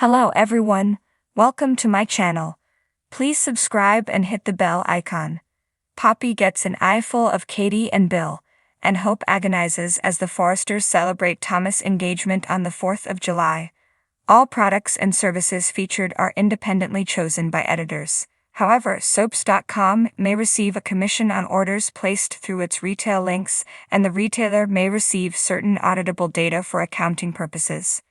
Hello everyone, welcome to my channel. Please subscribe and hit the bell icon. Poppy gets an eyeful of Katie and Bill, and Hope agonizes as the Forresters celebrate Thomas' engagement on the 4th of July. All products and services featured are independently chosen by editors. However, soaps.com may receive a commission on orders placed through its retail links, and the retailer may receive certain auditable data for accounting purposes.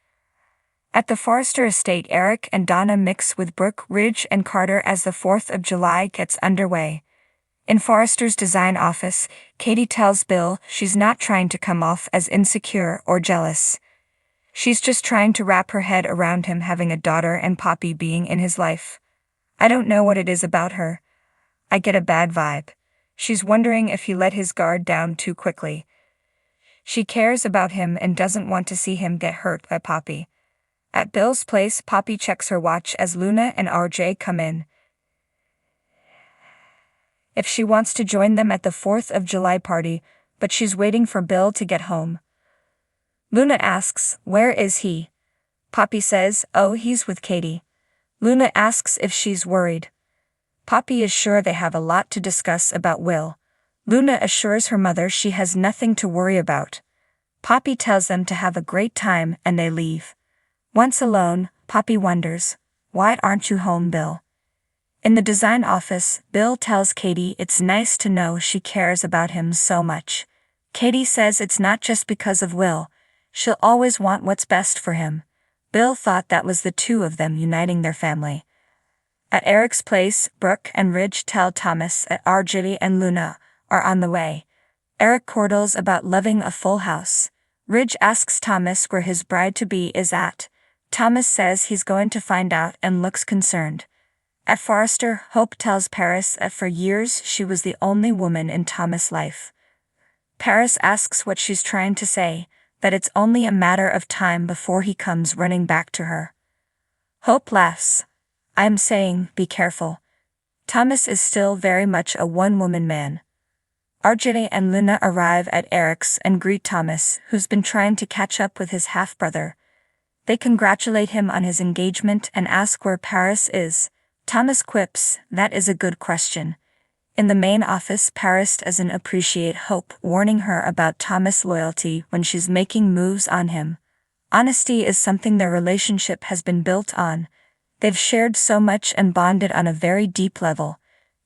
At the Forrester estate, Eric and Donna mix with Brooke, Ridge, and Carter as the 4th of July gets underway. In Forrester's design office, Katie tells Bill she's not trying to come off as insecure or jealous. She's just trying to wrap her head around him having a daughter and Poppy being in his life. I don't know what it is about her. I get a bad vibe. She's wondering if he let his guard down too quickly. She cares about him and doesn't want to see him get hurt by Poppy. At Bill's place, Poppy checks her watch as Luna and RJ come in. If she wants to join them at the 4th of July party, but she's waiting for Bill to get home. Luna asks, "Where is he?" Poppy says, "Oh, he's with Katie." Luna asks if she's worried. Poppy is sure they have a lot to discuss about Will. Luna assures her mother she has nothing to worry about. Poppy tells them to have a great time and they leave. Once alone, Poppy wonders, "Why aren't you home, Bill?" In the design office, Bill tells Katie it's nice to know she cares about him so much. Katie says it's not just because of Will. She'll always want what's best for him. Bill thought that was the two of them uniting their family. At Eric's place, Brooke and Ridge tell Thomas that RJ and Luna are on the way. Eric chortles about loving a full house. Ridge asks Thomas where his bride-to-be is at. Thomas says he's going to find out and looks concerned. At Forrester, Hope tells Paris that for years she was the only woman in Thomas' life. Paris asks what she's trying to say, that it's only a matter of time before he comes running back to her. Hope laughs. "I'm saying, be careful. Thomas is still very much a one-woman man." RJ and Luna arrive at Eric's and greet Thomas, who's been trying to catch up with his half-brother. They congratulate him on his engagement and ask where Paris is. Thomas quips, "That is a good question." In the main office, Paris doesn't appreciate Hope warning her about Thomas' loyalty when she's making moves on him. Honesty is something their relationship has been built on. They've shared so much and bonded on a very deep level.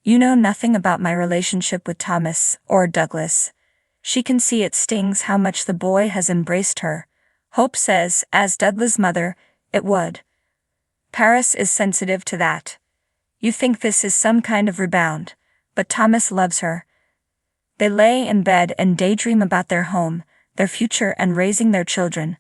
"You know nothing about my relationship with Thomas or Douglas." She can see it stings how much the boy has embraced her. Hope says, as Douglas' mother, it would. Paris is sensitive to that. "You think this is some kind of rebound, but Thomas loves her." They lay in bed and daydream about their home, their future and raising their children.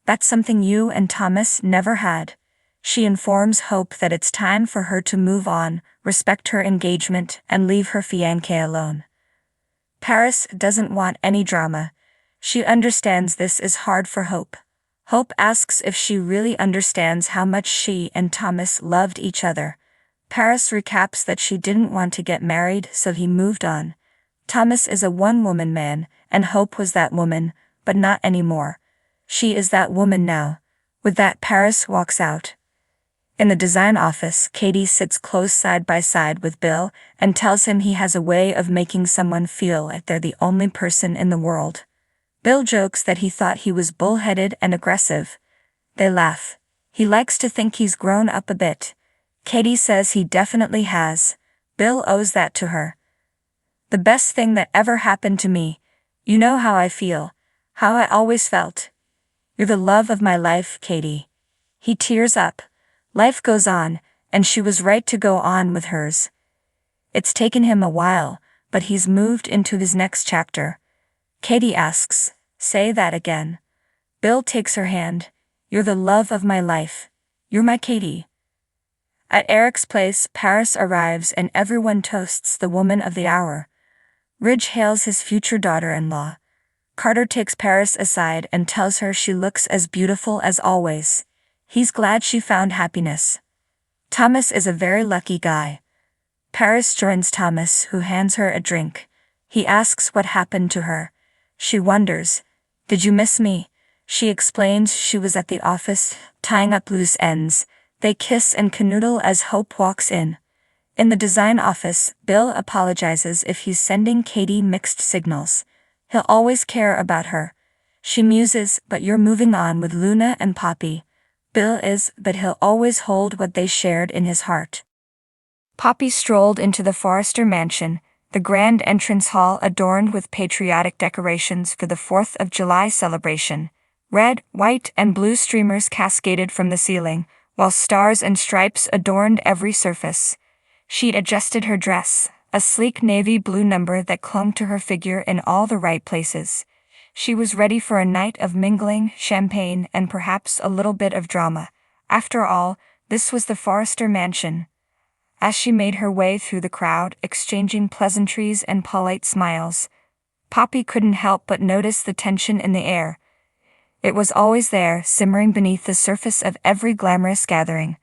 "That's something you and Thomas never had." She informs Hope that it's time for her to move on, respect her engagement, and leave her fiancé alone. Paris doesn't want any drama. She understands this is hard for Hope. Hope asks if she really understands how much she and Thomas loved each other. Paris recaps that she didn't want to get married, so he moved on. Thomas is a one-woman man, and Hope was that woman, but not anymore. She is that woman now. With that, Paris walks out. In the design office, Katie sits close side by side with Bill and tells him he has a way of making someone feel like they're the only person in the world. Bill jokes that he thought he was bullheaded and aggressive. They laugh. He likes to think he's grown up a bit. Katie says he definitely has. Bill owes that to her. "The best thing that ever happened to me. You know how I feel. How I always felt. You're the love of my life, Katie." He tears up. Life goes on, and she was right to go on with hers. It's taken him a while, but he's moved into his next chapter. Katie asks, "Say that again." Bill takes her hand. "You're the love of my life. You're my Katie." At Eric's place, Paris arrives and everyone toasts the woman of the hour. Ridge hails his future daughter-in-law. Carter takes Paris aside and tells her she looks as beautiful as always. He's glad she found happiness. Thomas is a very lucky guy. Paris joins Thomas, who hands her a drink. He asks what happened to her. She wonders, "Did you miss me?" She explains she was at the office, tying up loose ends. They kiss and canoodle as Hope walks in. In the design office, Bill apologizes if he's sending Katie mixed signals. He'll always care about her. She muses, but you're moving on with Luna and Poppy. Bill is, but he'll always hold what they shared in his heart. Poppy strolled into the Forrester mansion, the grand entrance hall adorned with patriotic decorations for the 4th of July celebration. Red, white, and blue streamers cascaded from the ceiling, while stars and stripes adorned every surface. She'd adjusted her dress, a sleek navy blue number that clung to her figure in all the right places. She was ready for a night of mingling, champagne, and perhaps a little bit of drama. After all, this was the Forrester mansion. As she made her way through the crowd, exchanging pleasantries and polite smiles, Poppy couldn't help but notice the tension in the air. It was always there, simmering beneath the surface of every glamorous gathering.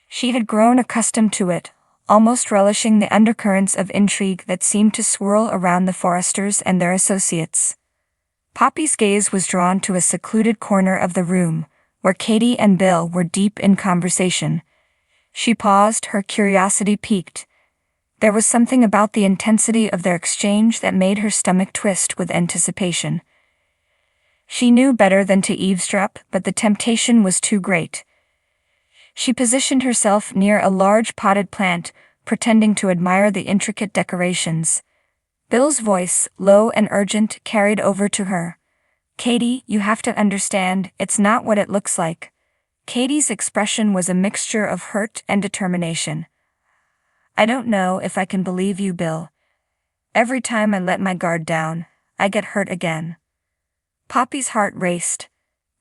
She had grown accustomed to it, almost relishing the undercurrents of intrigue that seemed to swirl around the Forresters and their associates. Poppy's gaze was drawn to a secluded corner of the room, where Katie and Bill were deep in conversation. She paused, her curiosity piqued. There was something about the intensity of their exchange that made her stomach twist with anticipation. She knew better than to eavesdrop, but the temptation was too great. She positioned herself near a large potted plant, pretending to admire the intricate decorations. Bill's voice, low and urgent, carried over to her. "Katie, you have to understand, it's not what it looks like." Katie's expression was a mixture of hurt and determination. "I don't know if I can believe you, Bill. Every time I let my guard down, I get hurt again." Poppy's heart raced.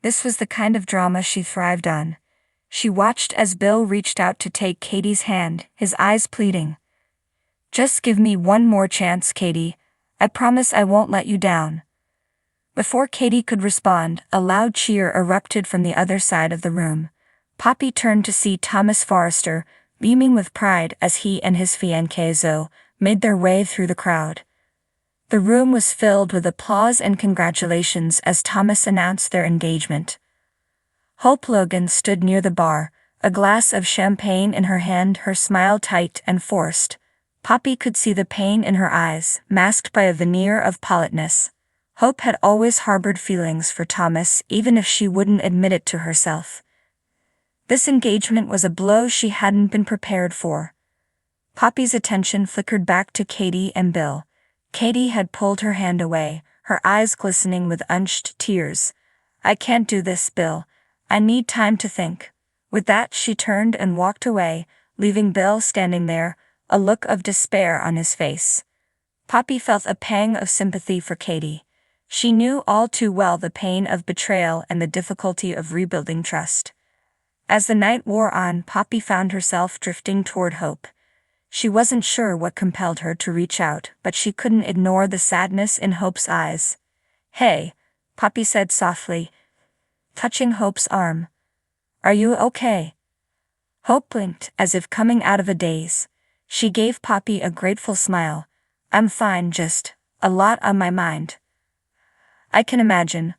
This was the kind of drama she thrived on. She watched as Bill reached out to take Katie's hand, his eyes pleading. "Just give me one more chance, Katie. I promise I won't let you down." Before Katie could respond, a loud cheer erupted from the other side of the room. Poppy turned to see Thomas Forrester, beaming with pride as he and his fiancée Zoe made their way through the crowd. The room was filled with applause and congratulations as Thomas announced their engagement. Hope Logan stood near the bar, a glass of champagne in her hand, her smile tight and forced. Poppy could see the pain in her eyes, masked by a veneer of politeness. Hope had always harbored feelings for Thomas, even if she wouldn't admit it to herself. This engagement was a blow she hadn't been prepared for. Poppy's attention flickered back to Katie and Bill. Katie had pulled her hand away, her eyes glistening with unshed tears. "I can't do this, Bill. I need time to think." With that, she turned and walked away, leaving Bill standing there, a look of despair on his face. Poppy felt a pang of sympathy for Katie. She knew all too well the pain of betrayal and the difficulty of rebuilding trust. As the night wore on, Poppy found herself drifting toward Hope. She wasn't sure what compelled her to reach out, but she couldn't ignore the sadness in Hope's eyes. "Hey," Poppy said softly, touching Hope's arm. "Are you okay?" Hope blinked, as if coming out of a daze. She gave Poppy a grateful smile. "I'm fine, just a lot on my mind." "I can imagine,"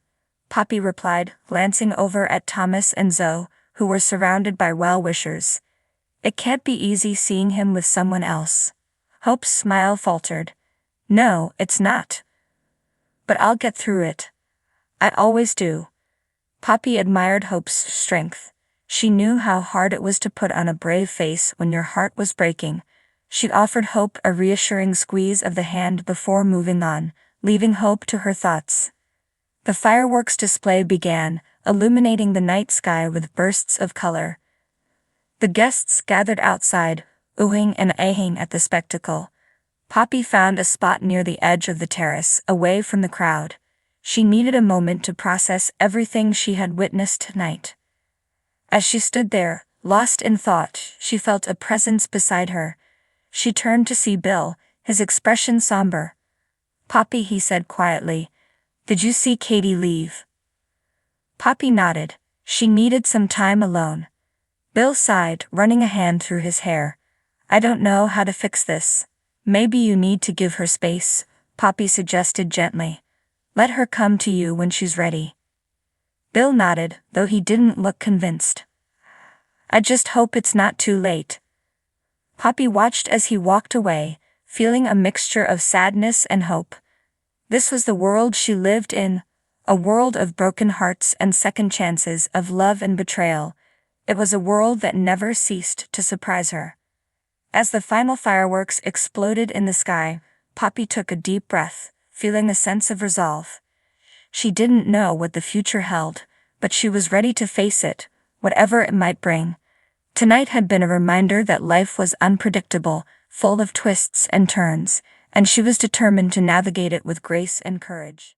Poppy replied, glancing over at Thomas and Zoe, who were surrounded by well-wishers. "It can't be easy seeing him with someone else." Hope's smile faltered. "No, it's not. But I'll get through it. I always do." Poppy admired Hope's strength. She knew how hard it was to put on a brave face when your heart was breaking. She offered Hope a reassuring squeeze of the hand before moving on, leaving Hope to her thoughts. The fireworks display began, illuminating the night sky with bursts of color. The guests gathered outside, oohing and ahhing at the spectacle. Poppy found a spot near the edge of the terrace, away from the crowd. She needed a moment to process everything she had witnessed tonight. As she stood there, lost in thought, she felt a presence beside her. She turned to see Bill, his expression somber. "Poppy," he said quietly, "did you see Katie leave?" Poppy nodded. She needed some time alone. Bill sighed, running a hand through his hair. "I don't know how to fix this. Maybe you need to give her space," Poppy suggested gently. "Let her come to you when she's ready." Bill nodded, though he didn't look convinced. I just hope it's not too late. Poppy watched as he walked away, feeling a mixture of sadness and hope. This was the world she lived in, a world of broken hearts and second chances, of love and betrayal. It was a world that never ceased to surprise her. As the final fireworks exploded in the sky, Poppy took a deep breath, feeling a sense of resolve. She didn't know what the future held, but she was ready to face it, whatever it might bring. Tonight had been a reminder that life was unpredictable, full of twists and turns, and she was determined to navigate it with grace and courage.